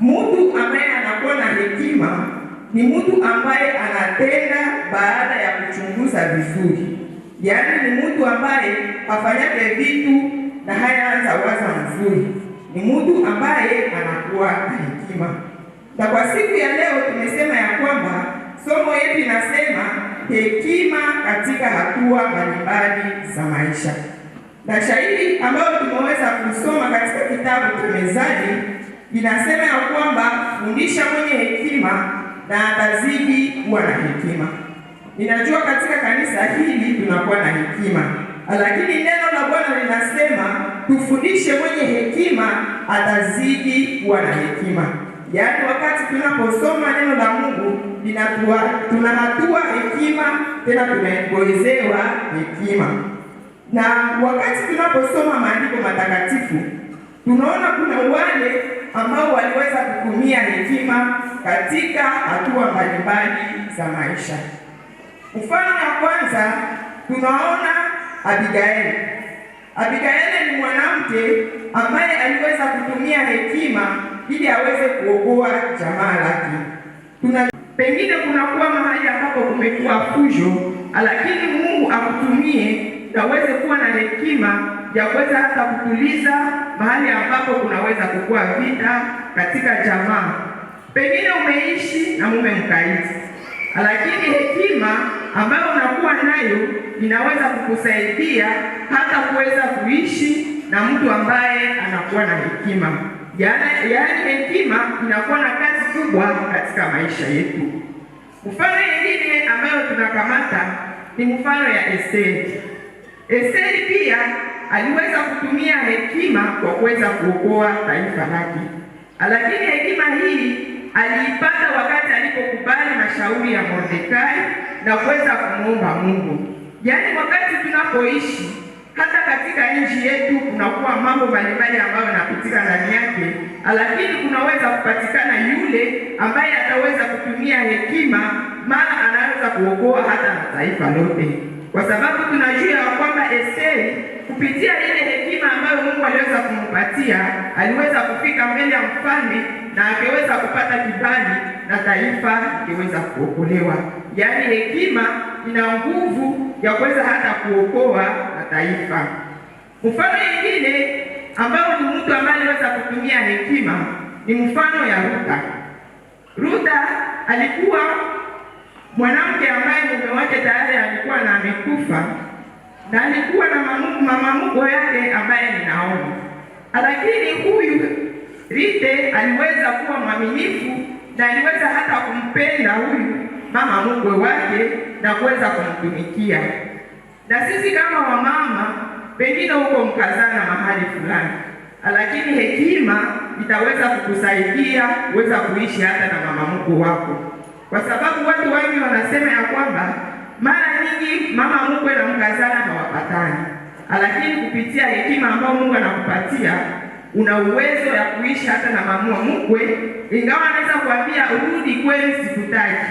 Mtu ambaye anakuwa na hekima ni mtu ambaye anatenda baada ya kuchunguza vizuri. Yaani ni mtu ambaye afanyake vitu na hayaanza waza mzuri. Ni mtu ambaye anakuwa na hekima. Na kwa siku ya leo tumesema ya kwamba somo yetu inasema hekima katika hatua mbalimbali za maisha. Na shahidi ambayo tumeweza kusoma katika kitabu cha Methali inasema ya kwamba fundisha mwenye hekima na atazidi kuwa na hekima. Ninajua katika kanisa hili tunakuwa na hekima, lakini neno la Bwana linasema tufundishe mwenye hekima atazidi kuwa na hekima. Yaani wakati tunaposoma neno la Mungu tunahatua hekima, tena tunaongezewa hekima. Na wakati tunaposoma maandiko matakatifu tunaona kuna wale ambao waliweza kutumia hekima katika hatua mbalimbali za maisha. Mfano wa kwanza tunaona Abigaili. Abigaili ni mwanamke ambaye aliweza kutumia hekima ili aweze kuokoa jamaa lake. Pengine kunakuwa mahali ambapo kumekuwa fujo, lakini Mungu akutumie na uweze kuwa na hekima ya kuweza hata kutuliza mahali ambapo kunaweza kukua vita katika jamaa. Pengine umeishi na mume mkaidi, lakini hekima ambayo unakuwa nayo inaweza kukusaidia hata kuweza kuishi na mtu ambaye anakuwa na hekima. Yaani hekima inakuwa na kazi kubwa katika maisha yetu. Mfano mwingine ambayo tunakamata ni mfano ya Esteri. Esteri pia aliweza kutumia hekima kwa kuweza kuokoa taifa lake. Lakini hekima hii aliipata wakati alipokubali mashauri ya Mordekai na kuweza kumuomba Mungu. Yaani wakati tunapoishi hata katika nchi yetu kunakuwa mambo mbalimbali ambayo yanapitika ndani yake, lakini kunaweza kupatikana yule ambaye ataweza kutumia hekima, maana anaweza kuokoa hata na taifa lote. Kwa sababu tunajua kwamba Esteri kupitia ile hekima ambayo Mungu aliweza kumpatia, aliweza kufika mbele ya mfalme na akaweza kupata kibali na taifa liweza kuokolewa. Yaani hekima ina nguvu ya kuweza hata kuokoa na taifa. Mfano mwingine ambao ni mtu ambaye aliweza kutumia hekima ni mfano ya Rutha. Rutha alikuwa mwanamke ambaye mume wake tayari alikuwa na amekufa, na alikuwa na mama mkwe yake ambaye ni Naomi. Lakini huyu Rutha aliweza kuwa mwaminifu na aliweza hata kumpenda huyu mama mkwe wake na kuweza kumtumikia. Na sisi kama wamama pengine huko mkazana mahali fulani, lakini hekima itaweza kukusaidia kuweza kuishi hata na mama mkwe wako. Kwa sababu watu wengi wanasema ya kwamba mara nyingi mama mkwe na mkazana hawapatani, lakini kupitia hekima ambayo Mungu anakupatia una uwezo ya kuishi hata na mama mkwe, ingawa anaweza kuambia urudi kwenu sikutaki,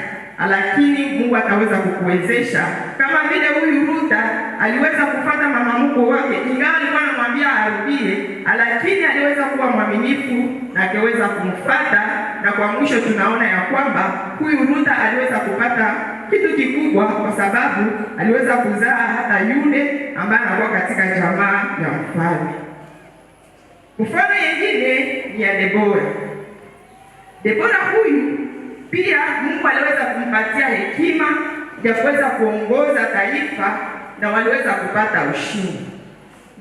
lakini Mungu ataweza kukuwezesha. Kama vile huyu Rutha aliweza kufuata mama mkwe wake, ingawa alikuwa anamwambia arudie, lakini aliweza kuwa mwaminifu na akaweza kumfuata, na kwa mwisho tunaona ya kwamba huyu Rutha aliweza kupata kitu kikubwa, kwa sababu aliweza kuzaa hata yule ambaye anakuwa katika jamaa ya mfalme. Mfano mwingine ni ya Debora. Debora huyu pia Mungu aliweza kumpatia hekima ya kuweza kuongoza taifa na waliweza kupata ushindi.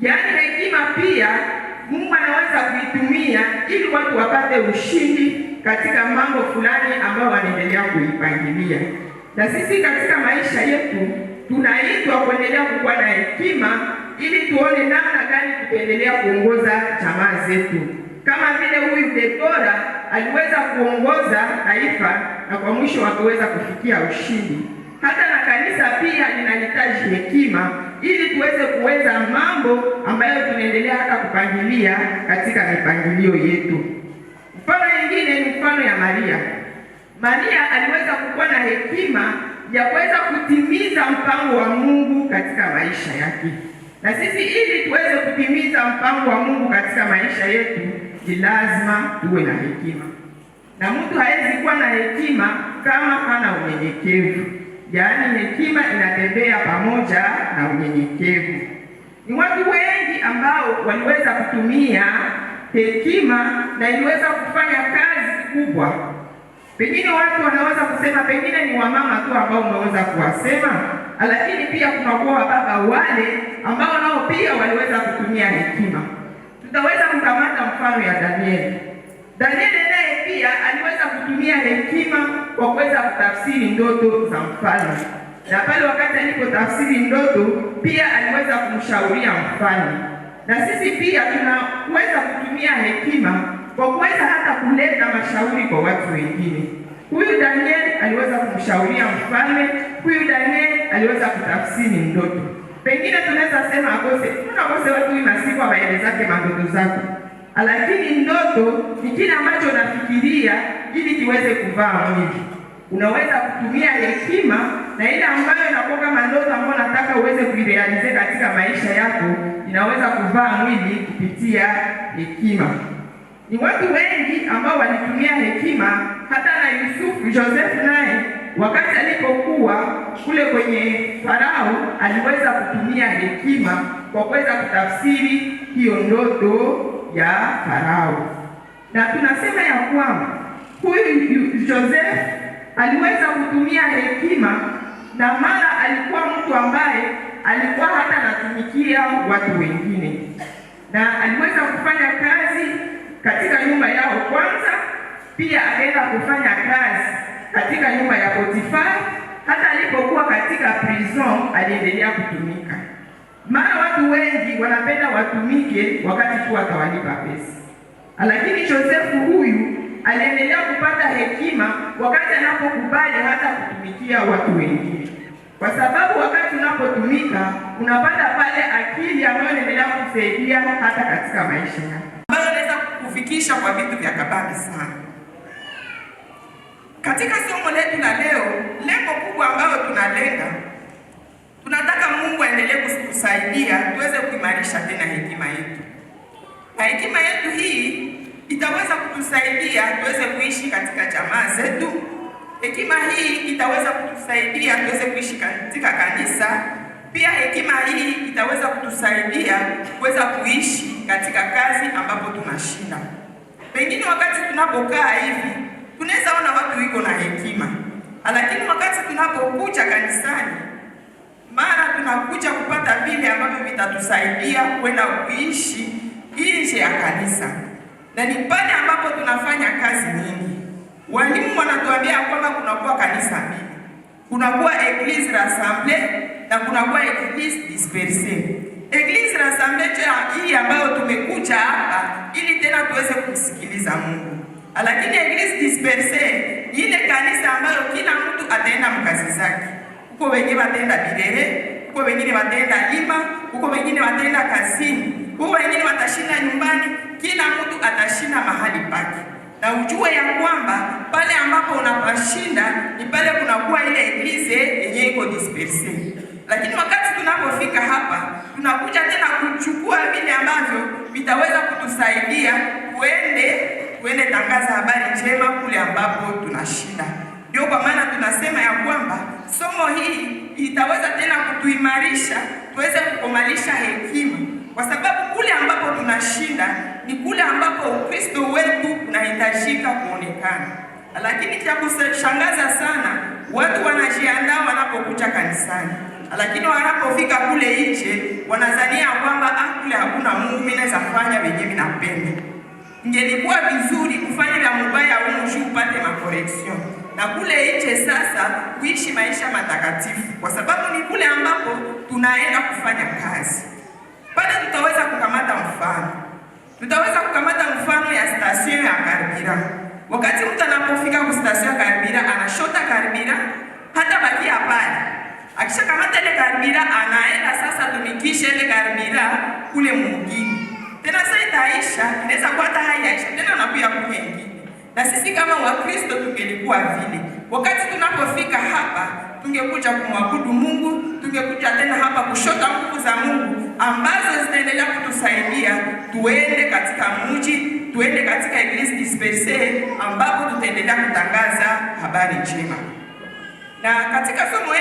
Yaani hekima pia Mungu anaweza kuitumia ili watu wapate ushindi katika mambo fulani ambayo wanaendelea kuipangilia. Na sisi katika maisha yetu tunaitwa kuendelea kuwa na hekima ili tuone namna gani tutaendelea kuongoza jamaa zetu. Kama vile huyu Debora aliweza kuongoza taifa na kwa mwisho wakaweza kufikia ushindi. Hata na kanisa pia linahitaji hekima ili tuweze kuweza mambo ambayo tunaendelea hata kupangilia katika mipangilio yetu. Mfano mwingine ni mfano ya Maria. Maria aliweza kuwa na hekima ya kuweza kutimiza mpango wa Mungu katika maisha yake. Na sisi ili tuweze kutimiza mpango wa Mungu katika maisha yetu, ni lazima tuwe na hekima. na mtu hawezi kuwa na hekima kama hana unyenyekevu. Yaani hekima inatembea pamoja na unyenyekevu. Ni watu wengi ambao waliweza kutumia hekima na iliweza kufanya kazi kubwa. Pengine watu wanaweza kusema pengine ni wamama tu ambao umeweza kuwasema, lakini pia kuna kwa baba wale ambao nao pia waliweza kutumia hekima. Tutaweza kukamata mfano ya Danieli. Danieli naye pia aliweza kutumia hekima kwa kuweza kutafsiri ndoto za mfalme. Na pale wakati alipotafsiri ndoto, pia aliweza kumshauria mfalme. Na sisi pia tunaweza kutumia hekima kwa kuweza hata kuleta mashauri kwa watu wengine. Huyu Danieli aliweza kumshauria mfalme, huyu Danieli aliweza kutafsiri ndoto. Pengine tunaweza sema akose watu inasiku waelezake mandoto zako. Lakini ndoto ni kile ambacho unafikiria ili kiweze kuvaa mwili. Unaweza kutumia hekima na ile ambayo inakuwa kama ndoto ambayo nataka uweze kuirealize katika maisha yako, inaweza kuvaa mwili kupitia hekima. Ni watu wengi ambao walitumia hekima, hata na Yusufu, Joseph naye wakati alipokuwa kule kwenye Farao aliweza kutumia hekima kwa kuweza kutafsiri hiyo ndoto ya Farao. Na tunasema ya kwamba huyu Joseph aliweza kutumia hekima, na mara alikuwa mtu ambaye alikuwa hata anatumikia watu wengine, na aliweza kufanya kazi katika nyumba yao kwanza, pia akaenda kufanya kazi katika nyumba ya Potifar. Hata alipokuwa katika prison aliendelea kutumika. Mara watu wengi wanapenda watumike wakati tu watawalipa pesa, lakini Josefu huyu aliendelea kupata hekima wakati anapokubali hata kutumikia watu wengine, kwa sababu wakati unapotumika unapata pale akili ambayo inaendelea kusaidia hata katika maisha yako, ambayo inaweza kukufikisha kwa vitu vya kabambi sana. Katika somo letu la leo, lengo kubwa ambalo tunalenga, tunataka Mungu aendelee kutusaidia tuweze kuimarisha tena hekima yetu. Na hekima yetu hii itaweza kutusaidia tuweze kuishi katika jamaa zetu. Hekima hii itaweza kutusaidia tuweze kuishi katika kanisa. Pia hekima hii itaweza kutusaidia kuweza kuishi katika kazi ambapo tunashinda. Pengine wakati tunapokaa hivi tunaweza ona watu wiko na hekima, lakini wakati tunapokuja kanisani, mara tunakuja kupata vile ambavyo vitatusaidia kwenda kuishi nje ya kanisa. Na ni pale ambapo tunafanya kazi nyingi. Walimu wanatuambia kwamba kunakuwa kanisa mbili. Kunakuwa Eglise Rassemblée na kunakuwa Eglise Dispersée. Eglise Rassemblée hii ambayo tumekuja hapa ili tena tuweze kumsikiliza Mungu. Lakini Eglise Dispersée ni ile kanisa ambayo kila mtu ataenda mkazi zake. Huko wengine wataenda Birere, huko wengine wataenda Lima, huko wengine wataenda kazini, huko wengine watashinda nyumbani, kila mtu atashinda mahali pake. Na ujue ya kwamba pale ambapo unapashinda ni pale kunakuwa ile eglise yenye iko dispersée. Lakini wakati tunapofika hapa, tunakuja tena kuchukua vile ambavyo vitaweza kutusaidia tuende tangaza habari njema kule ambapo tunashinda. Ndio kwa maana tunasema ya kwamba somo hii itaweza tena kutuimarisha tuweze kukomalisha hekima, kwa sababu kule ambapo tunashinda ni kule ambapo Ukristo wetu unahitajika kuonekana. Lakini cha kushangaza sana, watu wanajiandaa wanapokuja kanisani, lakini wanapofika kule nje wanazania kwamba kule hakuna Mungu, mimi naweza fanya wenyewe ninapenda. Ingelikuwa vizuri kufanya vya mbaya huko upate makoreksio, na kule nje sasa kuishi maisha matakatifu, kwa sababu ni kule ambapo tunaenda kufanya kazi. Pale tutaweza kukamata mfano. Tutaweza kukamata mfano ya station ya karibira. Wakati mtu anapofika ku station ya karibira, anashota karibira, hata bakia pale. Akishakamata ile karibira, anaenda sasa tumikishe ile karibira kule mwingine. Tena sasa itaisha, inaweza kuwa hata haiisha, tena anakuja kule nyingine. Na sisi kama Wakristo tungelikuwa vile. Wakati tunapofika hapa, tungekuja kumwabudu Mungu, tungekuja tena hapa kushota nguvu za Mungu ambazo zitaendelea kutusaidia tuende katika mji, tuende katika Eglise Dispersée ambapo tutaendelea kutangaza habari njema. Na katika somo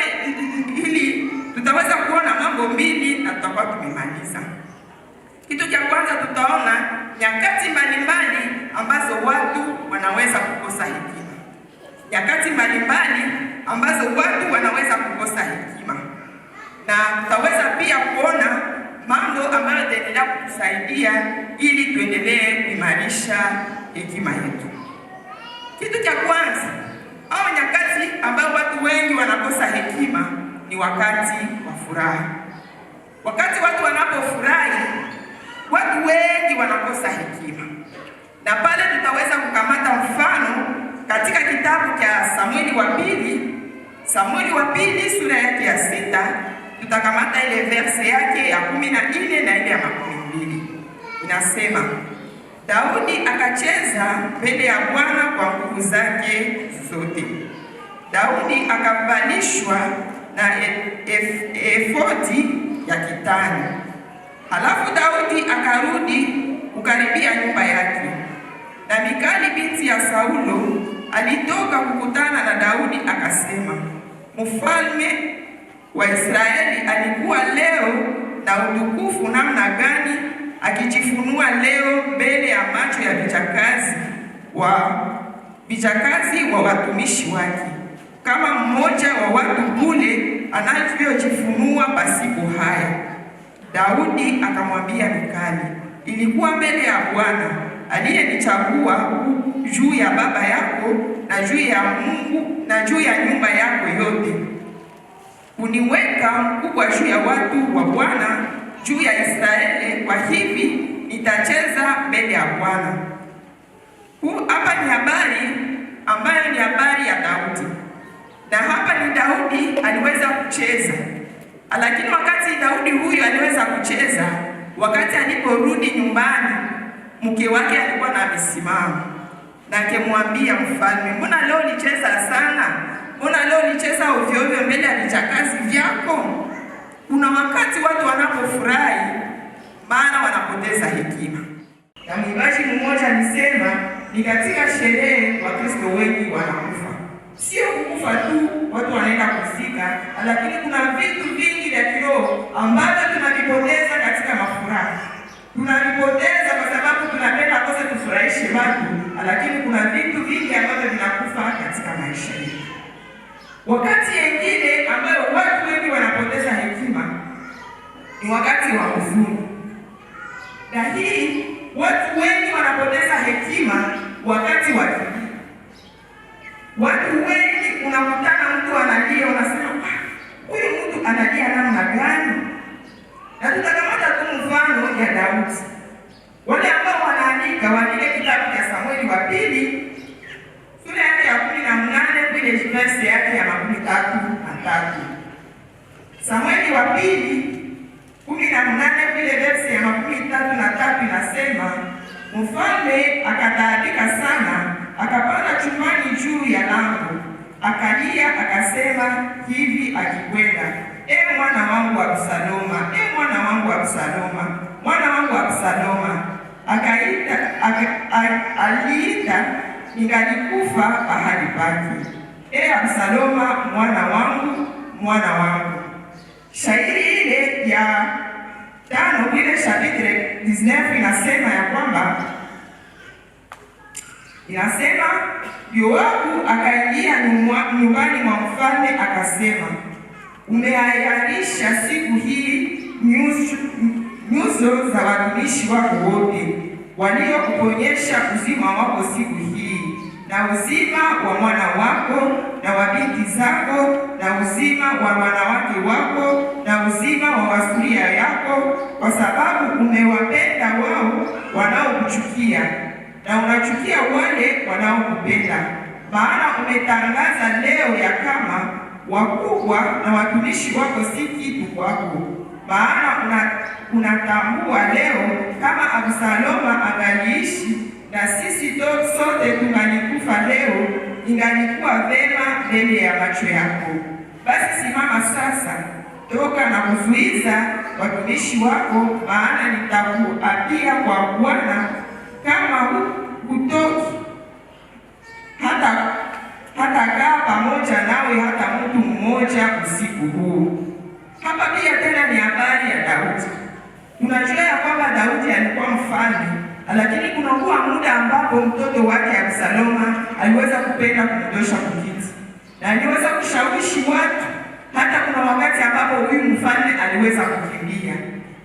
hili tutaweza kuona mambo mbili na tutakuwa tumemaliza. Kitu cha kwanza, tutaona nyakati mbalimbali ambazo watu wanaweza kukosa hekima. Nyakati mbalimbali ambazo watu wanaweza kukosa hekima. Na tutaweza pia kuona mambo ambayo yataendelea kutusaidia ili tuendelee kuimarisha hekima yetu. Kitu cha kwanza, au nyakati ambayo watu wengi wanakosa hekima ni wakati wa furaha. Wakati watu wanapofurahi, watu wengi wanakosa hekima. Na pale tutaweza kukamata mfano katika kitabu cha Samueli wa pili sura yake ya 6, tutakamata ile verse yake ya 14 na ile ya 12. Inasema, Daudi akacheza mbele ya Bwana kwa nguvu zake zote. Daudi akavalishwa na efodi ya kitani. Halafu Daudi akarudi kukaribia nyumba yake. Na Mikali binti ya Saulo alitoka kukutana na Daudi akasema, mfalme wa Israeli alikuwa leo na utukufu namna gani, akijifunua leo mbele ya macho ya vijakazi wa watumishi wake, kama mmoja wa watu kule anavyojifunua pasipo haya. Daudi akamwambia Mikali, ilikuwa mbele ya Bwana aliyenichagua juu ya baba yako na juu ya Mungu na juu ya nyumba yako yote, uniweka mkubwa juu ya watu wa Bwana, juu ya Israeli. Kwa hivi nitacheza mbele ya Bwana. Hapa ni habari ambayo ni habari ya Daudi, na hapa ni Daudi aliweza kucheza. Lakini wakati Daudi huyu aliweza kucheza, wakati aliporudi nyumbani, mke wake alikuwa na misimamo na akimwambia mfalme, mbona leo ulicheza sana? Mbona leo ulicheza ovyo ovyo mbele ya vijakazi vyako? Kuna wakati watu wanapofurahi, maana wanapoteza hekima. Na mwimbaji mmoja alisema, ni katika sherehe Wakristo wengi wanakufa. Sio kukufa tu, watu wanaenda kuzika, lakini kuna vitu vingi vya kiroho ambavyo tunavipoteza katika mafuraha. Tunavipoteza kwa sababu tunapenda kose tufurahishe watu, lakini kuna vitu vingi ambavyo vinakufa katika maisha yetu. Wakati mwingine ambayo watu wengi wanapoteza hekima ni wakati wa huzuni. Na hii watu wengi wanapoteza hekima wakati wa kilio. Watu wengi unakutana mtu analia, unasema huyu mtu analia namna gani? Na tutakamata tu mfano ya Daudi. Wale ambao wanaandika kitabu cha Samueli wa pili sura yake ya 18 kwenye verse yake ya 33. Samueli wa pili 18 kwenye verse ya 33 inasema, mfalme akataabika sana, akapanda chumbani juu ya lango, akalia akasema hivi akikwenda, mwana wangu Absaloma, mwana wangu Absaloma, mwana wangu Absaloma. Aliita, ningalikufa pahali pake, Absaloma, mwana wangu, mwana wangu. Shairi ile ya 5 ile chapitre 19 inasema ya kwamba, inasema Yoabu akaingia nyumbani mwa mfalme akasema, umehayarisha siku hii nyuso za watumishi wako wote waliokuponyesha uzima wako siku hii, na uzima wa mwana wako na wa binti zako, na uzima wa wanawake wako, na uzima wa wasuria yako, kwa sababu umewapenda wao wanaokuchukia na unachukia wale wanaokupenda. Maana umetangaza leo ya kama wakubwa na watumishi wako si kitu kwako. Maana unatambua leo kama Absaloma angaliishi na sisi sote tungalikufa leo, ingalikuwa vema mbele ya macho yako. Basi simama sasa, toka na kuzuiza watumishi wako, maana nitakuapia kwa Bwana, kama hutoki hata pamoja nawe hata mtu mmoja usiku huu. Hapa pia tena ni habari ya Daudi. Tunajua ya kwamba Daudi alikuwa mfalme, lakini kunakuwa muda ambapo mtoto wake Absaloma aliweza kupenda kumtosha kukiti, na aliweza kushawishi watu. Hata kuna wakati ambapo huyu mfalme aliweza kukimbia,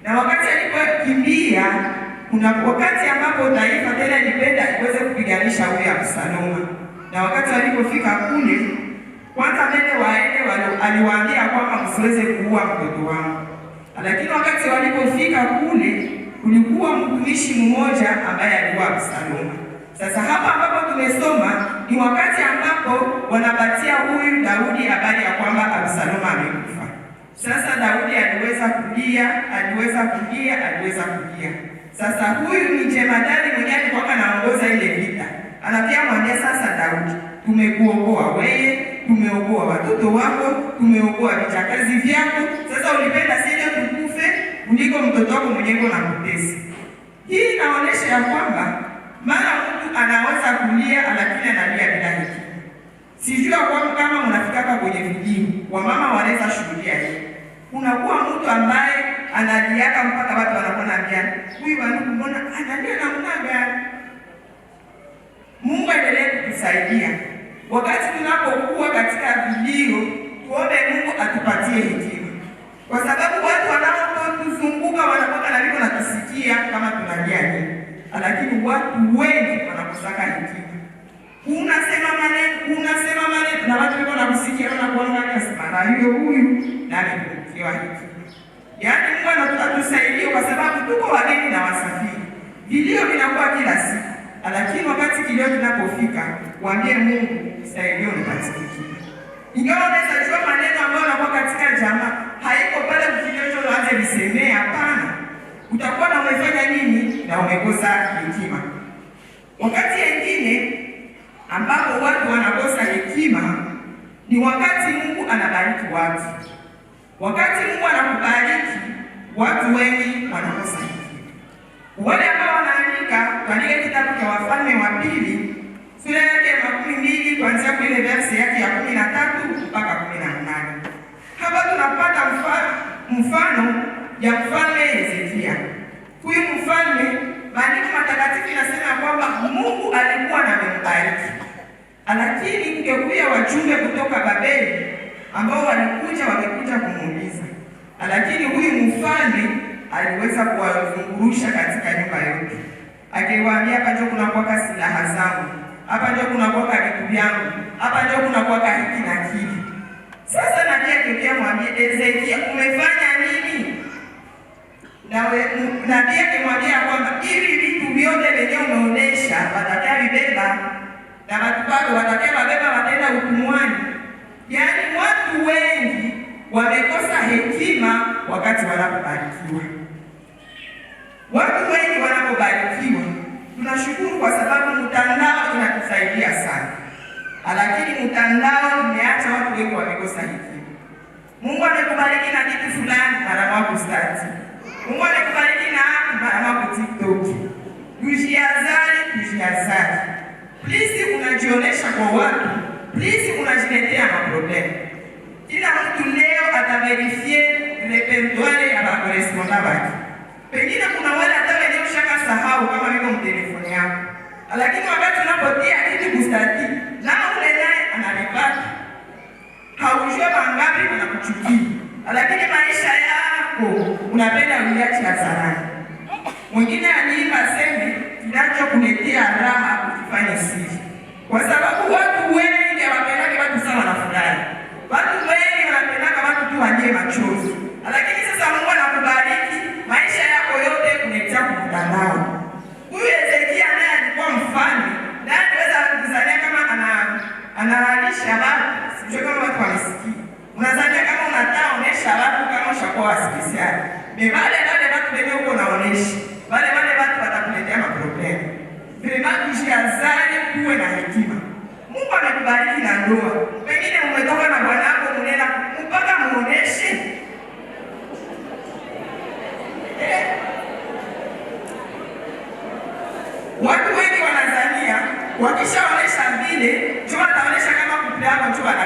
na wakati alipokimbia, kuna wakati ambapo taifa tena lipenda iweze kupiganisha huyu Absaloma. Na wakati walipofika kule, kwanza mbele waende aliwaambia kwamba msiweze kuua mtoto wangu. Lakini wakati walipofika kule, kulikuwa mtumishi mmoja ambaye alikuwa Absaloma. Sasa hapa ambapo tumesoma ni wakati ambapo wanapatia huyu Daudi habari ya kwamba Absaloma amekufa. Sasa Daudi aliweza kulia. Sasa huyu ni jemadari mwenye alikuwa anaongoza ile vita. Anapia mwambia, sasa Daudi, tumekuokoa wewe, tumeokoa watoto wako, tumeokoa vijakazi vyako. Sasa ulipenda sije tukufe kuliko mtoto wako mwenyewe na kutesi. Hii inaonyesha ya kwamba mara mtu anaweza kulia lakini analia bila hekima. Sijua kwamba kama mnafikaka kwenye video, wamama wanaweza shuhudia hii. Unakuwa mtu ambaye analiaka mpaka watu wanakuambia, huyu bwana mbona analia namna gani? Mungu aendelee kutusaidia. Wakati tunapokuwa katika video, tuombe Mungu atupatie hekima. Kwa sababu watu wanaotuzunguka wanakuwa na viko na kusikia kama tunalia nini. Lakini watu wengi wanakosaka hekima. Unasema maneno na watu wako nakusikia na kuangalia sana huyu na ametukiwa hekima. Yaani Mungu anatusaidie kwa sababu tuko wageni na wasafiri. Vilio vinakuwa kila siku. Lakini wakati kilio kinapofika, waambie Mungu, saidia unipatie hekima. Ingawa unaweza jua maneno ambayo yanakuwa katika jamaa, haiko pale kilio chote uanze visemea, hapana. Utakuwa na umefanya nini na umekosa hekima. Wakati mwingine ambapo watu wanakosa hekima ni wakati Mungu anabariki watu. Wakati Mungu anakubariki, watu wengi wanakosa hekima. Wale ambao wanaandika katika kitabu cha Wafalme wa Pili sura yake ya 12 kuanzia kwenye verse yake ya 13 mpaka 18. Hapa tunapata mfano ya mfalme Hezekia. Huyu mfalme, maandiko matakatifu inasema kwamba Mungu alikuwa amembariki. Lakini kungekuja wajumbe kutoka Babeli ambao wamekuja kumuuliza. Lakini huyu mfalme aliweza kuwazungurusha katika nyumba yote. Akiwaambia, hapa ndio kuna kwa silaha zangu, hapa ndio kuna kwa vitu vyangu, hapa ndio kuna kwa hiki na kile. Sasa nabii akitokea mwambie Hezekia, umefanya nini? Nabii akimwambia kwamba hivi vitu vyote vyenye umeonesha watakia vibeba na watu bado watakia wabeba wataenda hukumani. Yaani watu wengi wamekosa hekima wakati wanapobarikiwa. Watu wengi wanapobarikiwa, tunashukuru kwa sababu mtandao unatusaidia sana. Lakini mtandao umeacha watu wengi wamekosa hekima. Mungu amekubariki na kitu fulani, mara moja start. Mungu amekubariki na mara moja TikTok. Tujiazari. Please unajionyesha kwa watu. Please unajiletea maproblemu. Kila mtu leo ataverifie repertoire ya makoresponda baki. Pengine kuna wale hata wenye ushaka sahau kama viko mtelefoni yako. Lakini wakati unapotia kitu kustati, na ule naye analipata. Haujua mangapi wanakuchukia. Lakini maisha yako unapenda uiache hadharani. Mwingine aliimba sema kinachokuletea raha ukifanya siri. Kwa sababu watu wengi hawapendagi watu sawa na furaha. Watu wengi wanapendaka watu tu walie machozi. Lakini sasa Mungu anakubariki, maisha yako yote unatia kwa mtandao. Huyu Hezekia naye alikuwa mfalme, na aliweza kuzania kama anawalisha watu. Sio kama watu wanasikia. Unazania kama unataka onesha watu kama ushakuwa special. Wale watu wenye uko naonesha. Wale watu watakuletea maproblemu. Vema kujiazari kuwe na hekima. Mungu amekubariki na ndoa. Pengine umetoka na bwana wako mnena mpaka muoneshe. Watu wengi wanazania wakishaonesha vile, jua ataonesha kama kupenda kwa jua na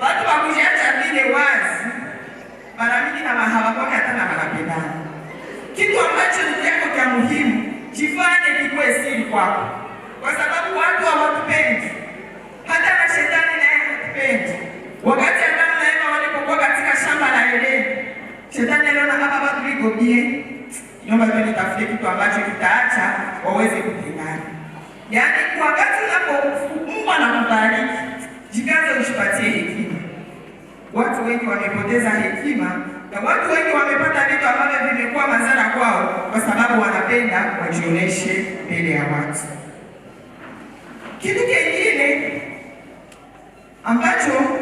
watu wakujiacha vile wazi, mara mingi na hawakwake hata na wanapendana. Kitu ambacho ni chako cha muhimu, jifanye kikuwe siri kwako, kwa sababu watu hawatupendi, hata na shetani naye hatupendi. Wakati Adamu na Eva walipokuwa katika shamba la Edeni, shetani aliona hapa watu liko bie, naomba tu nitafute kitu ambacho kitaacha waweze kupendana. Yaani wakati Mungu anakubariki, jikaze ushipatie hekima. Watu wengi wamepoteza hekima na watu wengi wamepata vitu ambavyo vimekuwa madhara kwao kwa sababu wanapenda wajioneshe mbele ya watu. Kitu kingine ambacho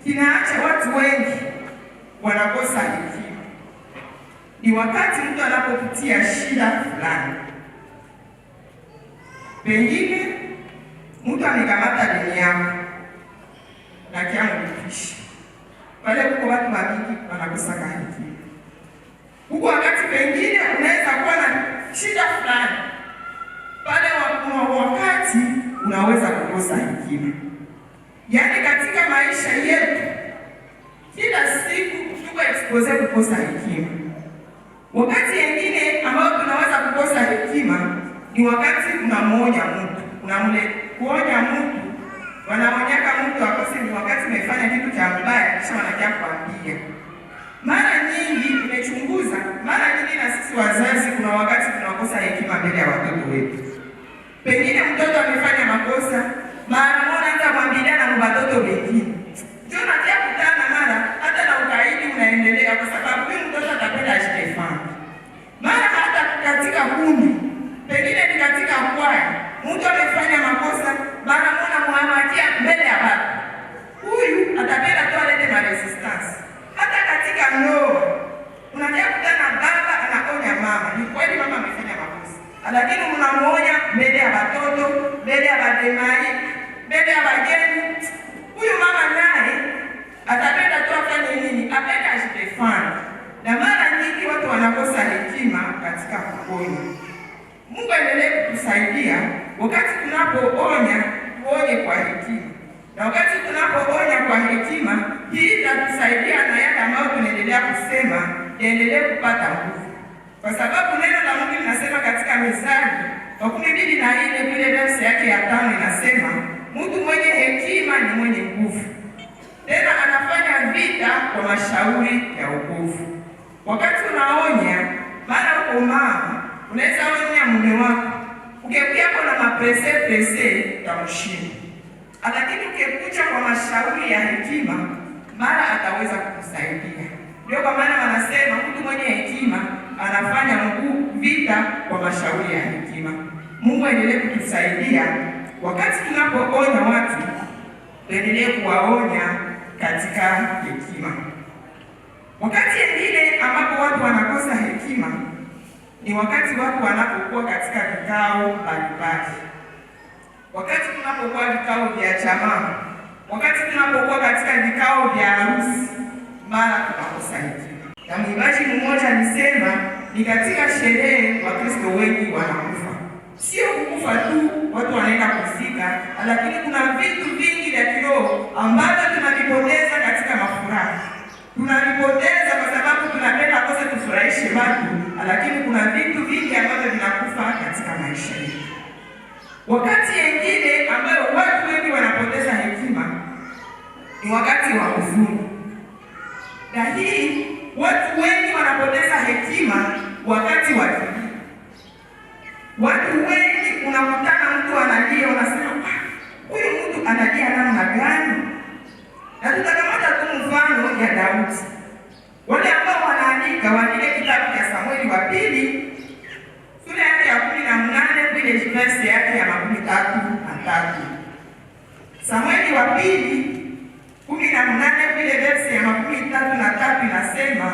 kinaacha watu wengi wanakosa hekima ni wakati mtu anapopitia shida fulani. Pengine mtu amekamata deni yako na kiamlikishi. Pale huko watu wengi wanakosa hekima. Huko wakati pengine unaweza kuwa na shida fulani. Pale wakati unaweza kukosa hekima. Yaani katika maisha yetu kila siku tuko expose kukosa hekima. Wakati mwingine ambao tunaweza kukosa hekima ni wakati unamuonya mtu, kuonya mtu, wanaonyaka mtu akose ni wakati umefanya kitu cha mbaya kisha wanakia kuambia. Mara nyingi tumechunguza, mara nyingi na sisi wazazi kuna wakati tunakosa hekima mbele ya watoto wetu. Pengine mtoto amefanya makosa, mara moja anaanza kuambia na watoto wengine. Ndio natia kutana mara hata na ukaidi unaendelea kwa sababu huyu mtoto atapenda ashikefanya. Mara hata katika kundi, pengine ni katika kwaya, mtu amefanya makosa, mara moja muhamakia mbele ya watu. Huyu atapenda tu alete resistance. Hata katika ndoa, unatia kutana baba anaonya mama, ni kweli mama amefanya makosa. Lakini mnamuonya mbele ya watoto, mbele ya wademai, mbele ya wageni. Huyu mama naye atapenda tu afanye nini? Apenda ashitefani. Na mara nyingi watu wanakosa hekima katika kuonya. Mungu aendelee kutusaidia wakati tunapoonya, tuonye kwa hekima. Na wakati tunapoonya kwa hekima, hii itatusaidia na yale ambayo tunaendelea kusema yaendelee kupata nguvu. Kwa sababu neno la Mungu linasema katika Mithali 12:4 vile verse yake ya 5 inasema, mtu mwenye hekima ni mwenye nguvu. Tena anafanya vita kwa mashauri ya wokovu. Wakati unaonya, mara uko mama, unaweza onya mume wako, ukekuja na maprese utamshinda. Lakini ukikucha kwa mashauri ya hekima, mara ataweza kukusaidia. Ndio kwa maana wanasema mtu mwenye hekima anafanya vita kwa mashauri ya hekima. Mungu aendelee kutusaidia wakati tunapoonya watu, tuendelee kuwaonya katika hekima. Wakati mwingine ambapo watu wanakosa hekima ni wakati watu wanapokuwa katika vikao mbalimbali. Wakati tunapokuwa vikao vya jamaa, wakati tunapokuwa katika vikao vya harusi, mara tunakosa hekima. Na mwimbaji mmoja alisema ni katika sherehe Wakristo wengi wanakufa. Sio kukufa tu, watu wanaenda kuzika, lakini kuna vitu vingi vya kiroho ambavyo tunavipoteza katika mafuraha. Tunavipoteza kwa sababu tunapenda kose tufurahishe watu, lakini kuna vitu vingi ambavyo vinakufa katika maisha yetu. Wakati mwingine ambayo watu wengi wanapoteza hekima ni wakati wa huzuni. Na hii watu wengi wanapoteza hekima wakati wa kilio. Watu wengi unakutana mtu analia, unasema huyu mtu analia namna gani? Na tutakamata tu mfano ya Daudi. Wale ambao wanaandika kitabu cha Samueli wa pili sura yake ya 18 vile verse yake ya 33. Samueli wa pili 18 vile verse ya 33 inasema,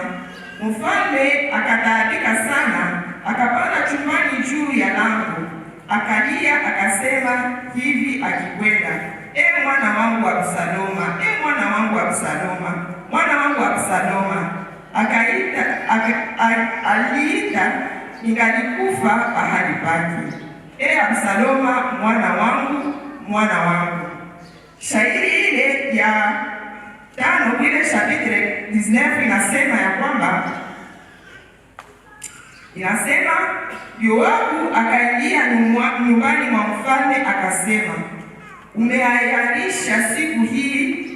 mfalme akataabika sana, akapanda chumbani juu ya lango, akalia akasema hivi akikwenda, e mwana wangu Absaloma, e mwana wangu Absaloma, mwana wangu Absaloma. Aliita, ningalikufa pahali pake, e Absaloma, mwana wangu, mwana wangu. Shairi ile ya 5 ile chapitre 19 inasema ya kwamba Yoabu akaingia nyumbani mwa mfalme akasema, umeayarisha siku hii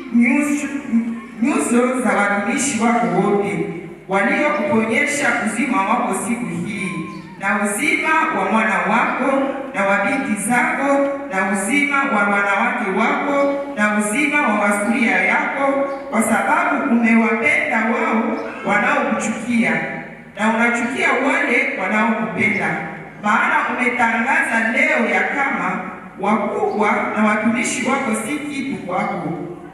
nyuso za watumishi wako wote waliokuponyesha uzima wako siku hii, na uzima wa mwana wako na wa binti zako, na uzima wa wanawake wako, na uzima wa masuria yako, kwa sababu umewapenda wao wanaokuchukia na unachukia wale wanaokupenda. Maana umetangaza leo ya kama wakubwa na watumishi wako si kitu kwako.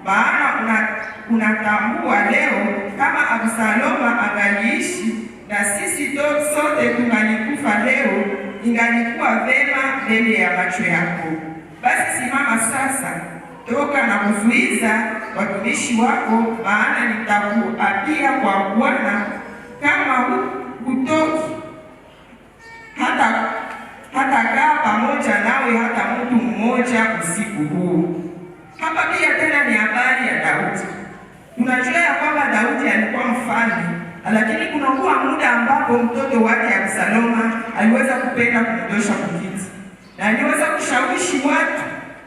Maana unatambua leo kama Absaloma angaliishi na sisi sote tungalikufa leo, ingalikuwa vema mbele ya macho yako. Basi simama sasa, toka na kuzuiza watumishi wako, maana nitakuapia kwa Bwana, kama hutoki hata kaa pamoja nawe hata mtu mmoja usiku huu. Hapa pia tena ni habari ya Daudi. Tunajua ya kwamba Daudi alikuwa mfalme, lakini kunakuwa muda ambapo mtoto wake Absaloma aliweza kupenda kumtosha kukiti, na aliweza kushawishi watu.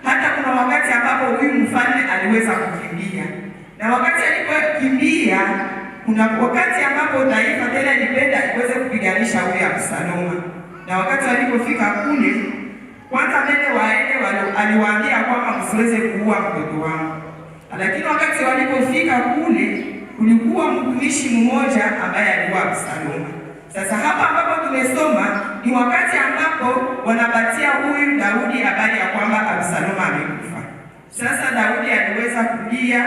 Hata kuna wakati ambapo huyu mfalme aliweza kukimbia, na wakati alipokimbia, kuna wakati ambapo taifa tena lipenda iweze kupiganisha huyu Absaloma. Na wakati walipofika kule, kwanza mbele waende aliwaambia kwamba msiweze kuua mtoto wangu. Lakini wakati walipofika kule, kulikuwa mtumishi mmoja ambaye alikuwa Absaloma. Sasa hapa ambapo tumesoma ni wakati ambapo wanapatia huyu Daudi habari ya kwamba Absaloma amekufa. Sasa Daudi aliweza kulia.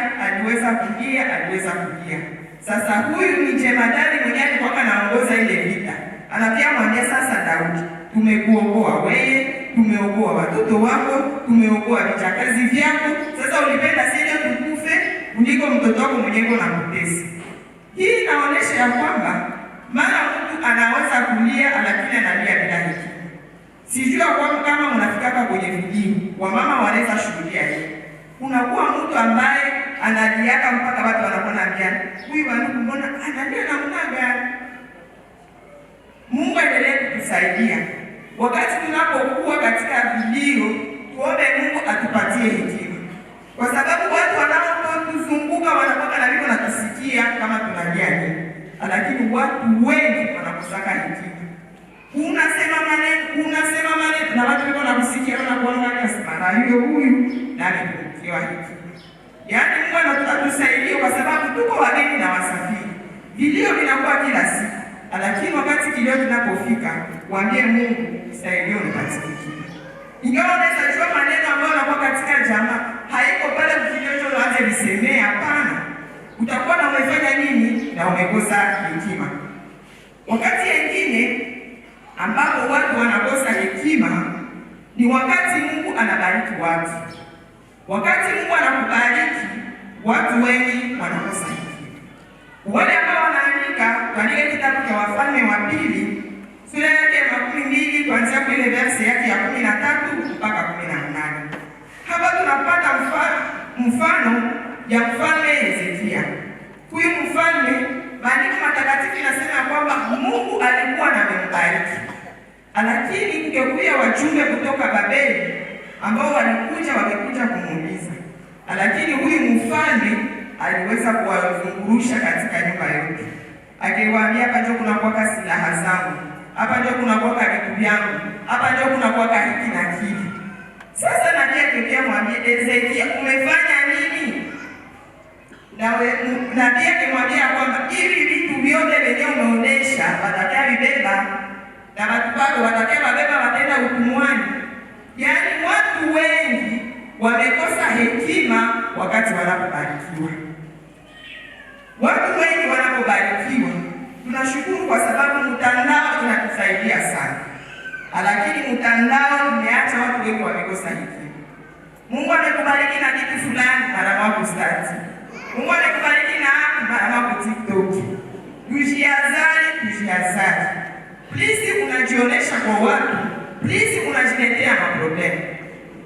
Sasa huyu ni jemadari mwenyewe alikuwa anaongoza ile vita. Anapia mwambia, sasa Daudi, tumekuokoa wewe, tumeokoa watoto wako, tumeokoa vijakazi vyako. Sasa ulipenda sisi tukufe kuliko mtoto wako mwenyewe na kutesi. Hii inaonyesha ya kwamba mara mtu anaweza kulia, lakini analia bila hekima. Sijua kwamba kama mnafikaka kwenye video, wamama wanaweza shuhudia hii. Kunakuwa mtu ambaye analiaka mpaka watu wanapoambia, huyu wangu mbona analia namna gani? Mungu endelee kutusaidia. Wakati tunapokuwa katika video, tuombe Mungu atupatie hekima. Kwa sababu watu wanaotuzunguka wanakuwa na viko na kusikia kama tunalia nini. Lakini watu wengi wanakosaka hekima. Unasema maneno na watu wako na kusikia na kuangalia sana huyu na ametukiwa hekima. Yaani Mungu atusaidie, kwa sababu tuko wageni na wasafiri. Vilio vinakuwa kila siku. Lakini wakati kilio kinapofika, waambie Mungu, saidia unipatie hekima. Ingawa unaweza jua maneno ambayo yanakuwa katika jamaa, haiko pale kilio chote uanze kusemea, hapana. Utakuwa na umefanya nini na umekosa hekima. Wakati mwingine ambapo watu wanakosa hekima ni wakati Mungu anabariki watu. Wakati Mungu anakubariki, watu wengi wanakosa hekima. Wale ambao wanaandika katika kitabu cha Wafalme wa Pili sura yake ya 12 kuanzia kwenye verse yake ya 13 mpaka 18. Hapa tunapata mfano ya mfalme Hezekia. Huyu mfalme, maandiko matakatifu yanasema kwamba Mungu alikuwa amembariki. Lakini kungekuja wajumbe kutoka Babeli ambao wamekuja kumuuliza. Lakini huyu mfalme aliweza kuwazungurusha katika nyumba yote. Akiwaambia, hapa ndio kuna kwa silaha zangu, hapa ndio kuna kwa vitu vyangu, hapa ndio kuna kwa hiki na kile. Sasa nabii akitokea mwambie Hezekia, umefanya nini? Nabii akimwambia kwamba hivi vitu vyote vyenye umeonesha watakia vibeba, na watu bado watakia wabeba, wataenda utumwani. Yaani watu wengi wamekosa hekima wakati wanapobarikiwa. Watu wengi wanapobarikiwa, tunashukuru kwa sababu mtandao unatusaidia sana. Lakini mtandao umeacha watu wengi wamekosa hekima. Mungu amekubariki na kitu fulani, mara moja start. Mungu amekubariki na mara moja TikTok. Tujiazari. Please unajionyesha kwa watu. Please unajiletea maproblemu.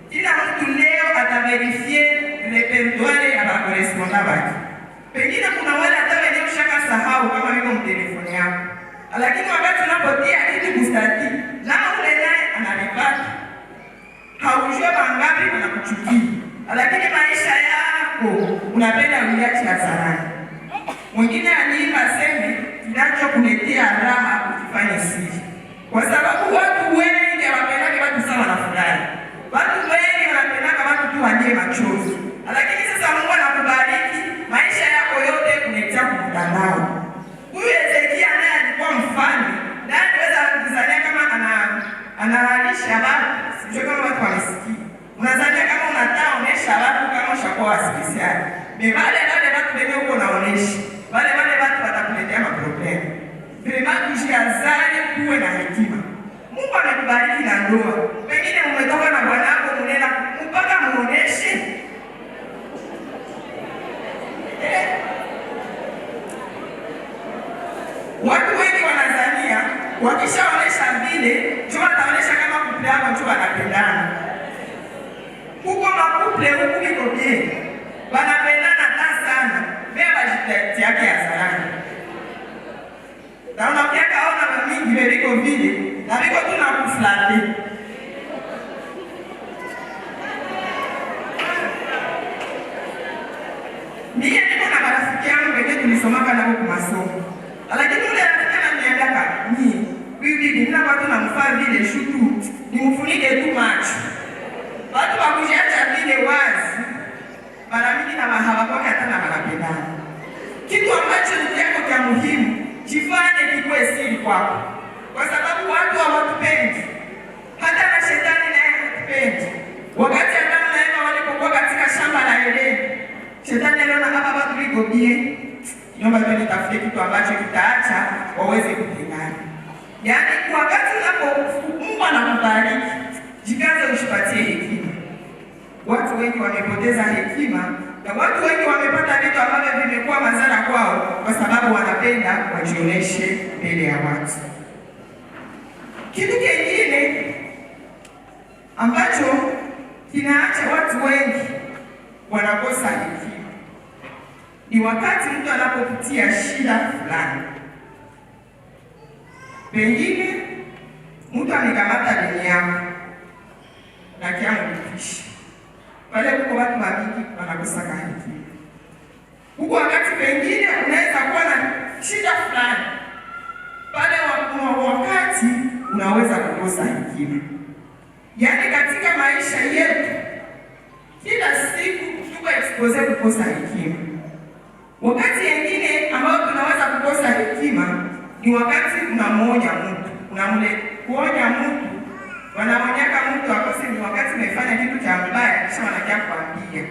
Kila mtu leo ataverifie repertoire ya correspondant wake. Pengine kuna wale hata wenyewe ushakasahau kama yuko mtelefoni yako. Lakini wakati unapotia kitu kustati, na ule naye analipata. Haujua mangapi anakuchukia. Lakini maisha yako unapenda uiache hadharani. Mwingine aliimba sema kinachokuletea raha ukifanya siri. Kwa sababu watu wengi hawapendagi watu sawa na furahi. Watu wengi wanapendanga watu tu walie machozi. Lakini sasa Mungu anakubariki maisha yako yote kuletea mtandao. Huyu Ezekia naye alikuwa mfano. Naye anaweza kuzania kama analisha watu. Sio kama watu wanasikia. Unazania kama unataonesha watu kama ushakuwa special. Wale watu wenyewe uko naonesha. Wale watu watakuletea maproblemu. Vraiment kujiazari kuwe na hekima. Mungu amekubariki na ndoa. Pengine umetoka na bwanako mnena mpaka muoneshe. Watu wengi wanazania wakishaonesha vile, ndio wataonesha kama kuple yako ndio wanapendana. Huko makuple huku biko bien. Wanapendana sana. Beba jitati yake hadharani. Na unaona mingi veliko vile, na viko tu na kuflate. Mimi niko na marafiki yangu wenyewe tulisomaka nao kwa masomo. Lakini yule rafiki ananiambia bibi nina watu na mfaa vile shutu, nimfunike tu macho. Watu wakujiacha vile wazi. Mara mingi na hawako hata na wanapendana. Kitu ambacho ni yako cha muhimu, jifanye kikuwe siri kwako. Kwa sababu watu hawatupendi. Hata na shetani naye hatupendi. Wakati Adamu na Eva walipokuwa katika shamba la Edeni, shetani aliona hapa watu liko bie. Naomba tu nitafute kitu ambacho kitaacha waweze kupendana. Yaani wakati Mungu anakubariki, jikaze ushipatie hekima. Watu wengi wamepoteza hekima na watu wengi wamepata vitu ambavyo vimekuwa madhara kwao kwa sababu wanapenda wajioneshe mbele ya watu. Kitu kingine ambacho kinaacha watu wengi wanakosa hekima ni wakati mtu anapopitia shida fulani. Pengine mtu amekamata deni yako na kiamlipisha. Pale huko watu wengi wanakosa hekima. Huko wakati pengine unaweza kuwa na shida fulani. Pale wakati unaweza kukosa hekima. Yaani katika maisha yetu kila siku tuko expose kukosa hekima. Wakati mwingine ambao tunaweza kukosa hekima ni wakati unamwonya mtu, kuonya mtu, wanaonyaka mtu akose ni wakati umefanya kitu cha mbaya kisha wanakia kuambia.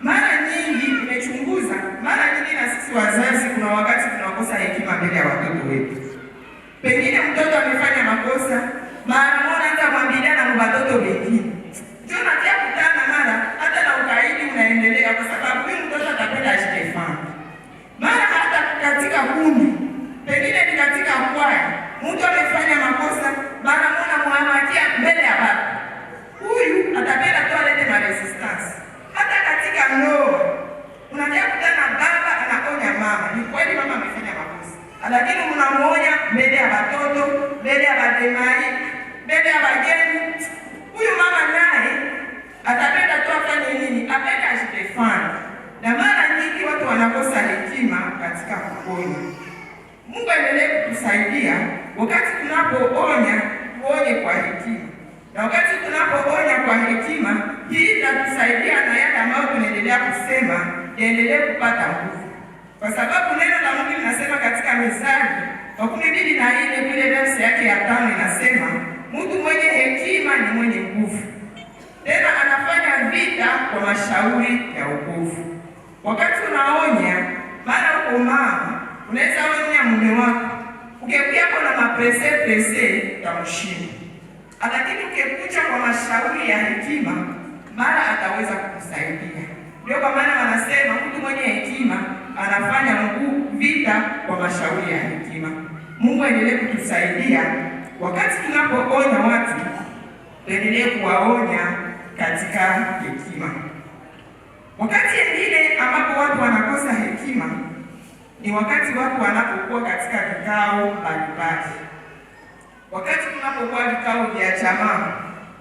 Mara nyingi nimechunguza, mara nyingi na sisi wazazi kuna wakati tunakosa hekima mbele ya watoto wetu. Pengine mtoto amefanya makosa, mara moja hata mwambia na watoto wengine. Ndio natia kutana mara hata na ukaidi unaendelea kwa sababu huyu mtoto atapenda ashikefanya. Mara hata katika kundi, pengine ni katika kwaya, mtu amefanya makosa, mara moja muhamakia mbele ya watu. Huyu atapenda tu alete resistance. Hata katika ndoa, unatia kutana baba anaonya mama, ni kweli mama amefanya makosa. Lakini mnamuonya mbele ya watoto, mbele ya wademai, mbele ya wageni. Huyu mama naye atapenda tu afanye nini? Apenda ashitefani. Na mara nyingi watu wanakosa hekima katika kuonya. Mungu aendelee kutusaidia wakati tunapoonya, tuonye kwa hekima. Na wakati tunapoonya kwa hekima, hii itatusaidia na yale ambayo tunaendelea kusema yaendelee kupata nguvu. Kwa sababu neno la Mungu linasema katika Mithali 12:4 kule verse yake ya 5 inasema, mtu mwenye hekima ni mwenye nguvu. Tena anafanya vita kwa mashauri ya wokovu. Wakati unaonya, mara uko mama, unaweza onya mume wako. Ukekuja na maprese utamshinda. Lakini ukikucha kwa mashauri ya hekima, mara ataweza kukusaidia. Ndio kwa maana wanasema mtu mwenye hekima anafanya vita kwa mashauri ya hekima. Mungu aendelee kutusaidia wakati tunapoonya watu, tuendelee kuwaonya katika hekima. Wakati mwingine ambapo watu wanakosa hekima hekima ni wakati watu wanapokuwa katika vikao mbalimbali, wakati tunapokuwa vikao vya jamaa,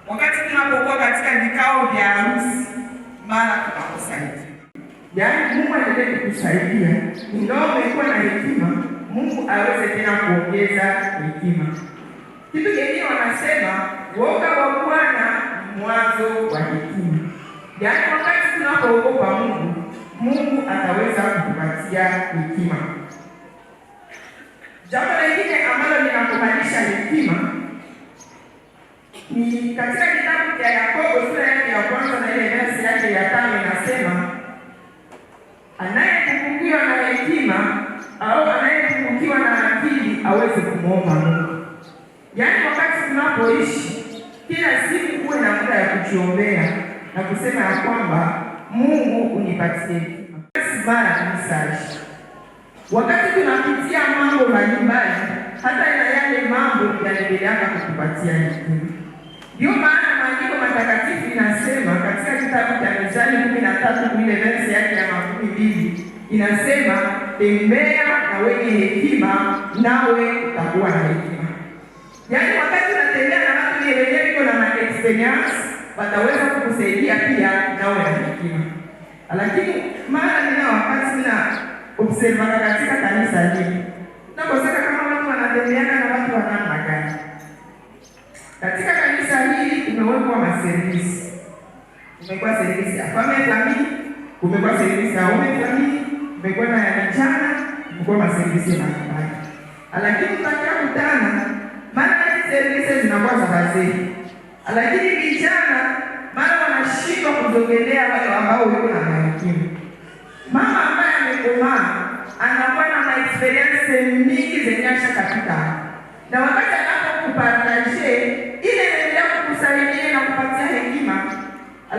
wakati tunapokuwa katika vikao vya harusi, mara tunakosa hekima. Yaani Mungu aendelee kukusaidia, ingawa umekuwa na hekima, Mungu aweze tena kuongeza hekima. Kitu kingine wanasema woga wa Bwana ni mwanzo wa hekima. Yaani wakati tunapoogopa Mungu, Mungu ataweza kutupatia hekima. Jambo lingine ambalo linakubalisha hekima ni katika kitabu cha Yakobo sura yake ya kwanza na ile verse yake ya 5 inasema, anayepungukiwa na hekima au anayepungukiwa na akili aweze kumwomba Mungu. Yaani wakati tunapoishi kila siku uwe na muda ya kujiombea na kusema ya kwamba Mungu unipatie hekima. Mara tunisaishi. Wakati tunapitia mambo mbalimbali, hata na yale mambo yanaendelea kutupatia hekima. Ndio maana maandiko matakatifu inasema katika kitabu cha Mithali 13 ile verse yake ya 12 inasema, tembea na wenye hekima nawe utakuwa na hekima. Yaani wakati unatembea na watu wenye iko na experience, wataweza kukusaidia pia nawe na hekima. Lakini mara nina wakati na observa katika kanisa hili, tunakoseka kama watu wanatembeana na watu wa namna gani. Katika kanisa hili tumewekwa maservisi. Kumekuwa servisi ya family, kumekuwa servisi ya family, kumekuwa na vijana, kumekuwa maservisi mbalimbali. Lakini tutakutana mara hizi servisi zinakuwa za wazee. Lakini vijana mara wanashindwa kuzogelea wale ambao wako na hekima. Mama ambaye amekomaa anakuwa na experience mingi zenye ashakapita. Na wakati anapokupartaje ile inaendelea kukusaidia na kupatia hekima.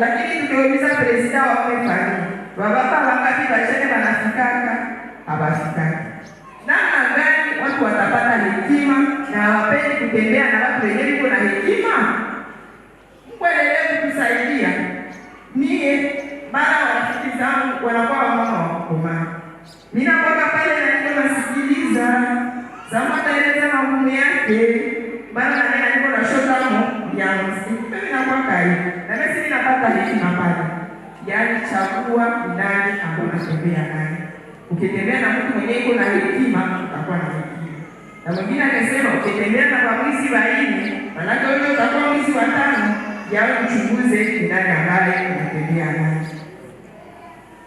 Lakini tukiuliza president wa kwefani, wababa wangapi bachane wanafikaka? Hawafikaki. Namna gani watu watapata hekima na hawapendi kutembea na watu wenye wako na hekima? Kuendelea kukusaidia. Mie mara rafiki zangu wanakuwa mama wa kukomaa. Ninakuwa pale na niko nasikiliza. Zama taeleza magumu yake. Mara na niko na shota mu ya msingi. Mimi nakuwa kai. Na mimi ninapata hekima pale. Yaani chagua nani ambaye unatembea naye. Ukitembea na mtu mwenye iko na hekima, utakuwa na hekima. Na mwingine akasema ukitembea na mwizi wa 4, maana wewe utakuwa mwizi wa 5. Yawe mchunguze ni nani ambaye unatembea naye.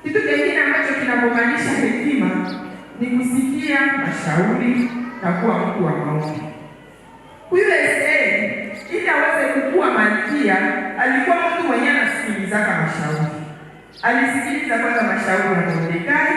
Kitu kingine ambacho kinapomaanisha hekima ni kusikia mashauri na kuwa mtu wa maombi. Huyu Esteri ili aweze kukua malkia alikuwa mtu mwenye anasikilizaka mashauri. Alisikiliza kwanza mashauri ya Mordekai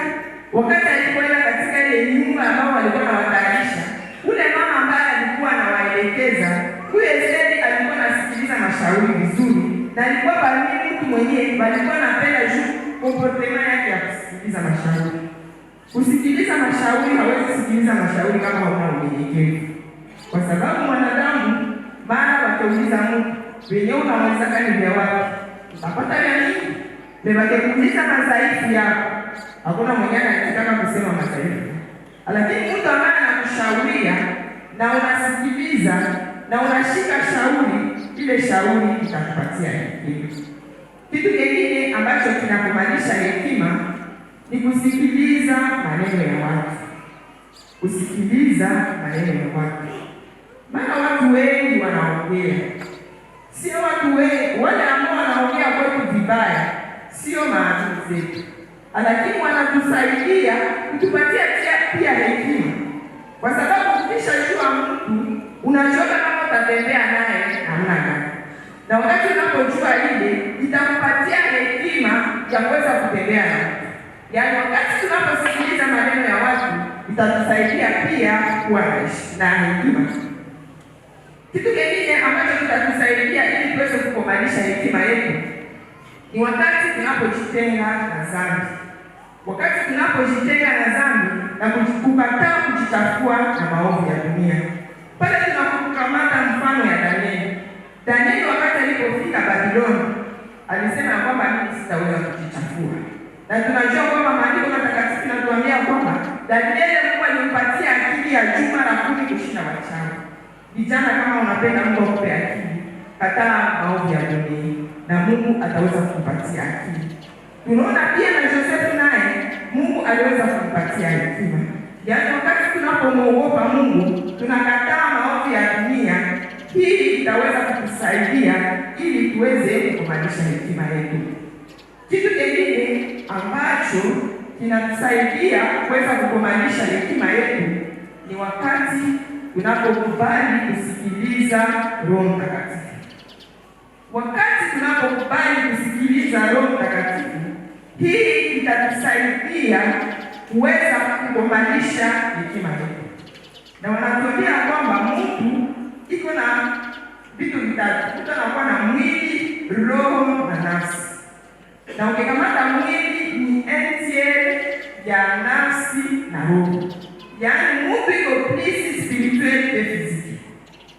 wakati alipoenda katika ile nyumba ambao walikuwa wanawatayarisha. Ule mama ambaye alikuwa anawaelekeza, huyu Esteri alikuwa anasikiliza mashauri vizuri na alikuwa pale mtu mwenyewe alikuwa anapenda juu comportement yake ya kusikiliza mashauri. Kusikiliza mashauri, hawezi kusikiliza mashauri kama huna unyenyekevu. Kwa sababu mwanadamu mara wakiuliza Mungu, wenyewe unaweza kani vya wapi? Utapata nini? Bebake kuuliza madhaifu yako. Hakuna mwenye anataka kusema madhaifu. Lakini mtu ambaye anakushauria na unasikiliza na unashika shauri, ile shauri itakupatia hekima. Kitu kingine ambacho kinakumaanisha hekima ni kusikiliza maneno ya watu. Kusikiliza maneno ya watu. Maana watu wengi wanaongea. Sio watu wengi, wale ambao wanaongea kwetu vibaya, sio maadui zetu. Lakini wanatusaidia kutupatia pia hekima. Kwa sababu ukishajua mtu, unajua kama utatembea naye namna gani. Na wakati unapojua ile, itakupatia hekima ya kuweza kutembea naye. Yaani wakati tunaposikiliza maneno ya watu, itatusaidia pia kuwa na hekima. Kitu kingine ambacho kitatusaidia ili tuweze kukomanisha hekima yetu ni wakati tunapojitenga na dhambi. Wakati tunapojitenga na dhambi na kukataa kujichafua na maovu ya dunia. Pale tunapokamata mfano ya Danieli. Danieli wakati alipofika Babiloni, alisema kwamba mimi sitaweza kujichafua. Na tunajua kwamba maandiko matakatifu anatuambia kwamba Danieli Mungu alimpatia akili ya juma la 10 kushinda wachawi. Vijana, kama unapenda Mungu akupe akili, kataa maovu ya dunia na Mungu ataweza kukupatia akili. Tunaona pia na Josefu naye Mungu aliweza kumpatia hekima. Yaani wakati tunapomwogopa Mungu, tunakataa maovu ya dunia, hii itaweza kutusaidia ili tuweze kukomanisha hekima yetu. Kitu kingine ambacho kinatusaidia kuweza kukomanisha hekima yetu ni wakati tunapokubali kusikiliza Roho Mtakatifu. Wakati tunapokubali kusikiliza Roho Mtakatifu, hii itatusaidia kuweza kukomanisha hekima yetu. Na wanatuambia kwamba Mungu iko na vitu vitatu. Mtu anakuwa na mwili, roho na nafsi. Na ukikamata mwili ni entier ya nafsi na roho. Yaani Mungu iko plus spirituel et physique.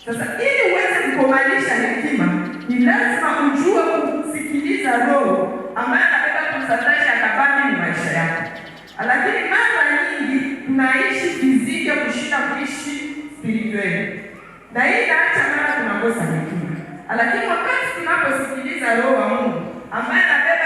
Sasa ili uweze kukomanisha hekima, ni lazima ujue kusikiliza roho ambaye anataka kusafisha kabambi ni maisha yako. Lakini mara nyingi tunaishi fiziki kushinda kuishi spirituel. Na hii inaacha mara tunakosa hekima. Lakini wakati tunaposikiliza roho wa Mungu ambaye anabeba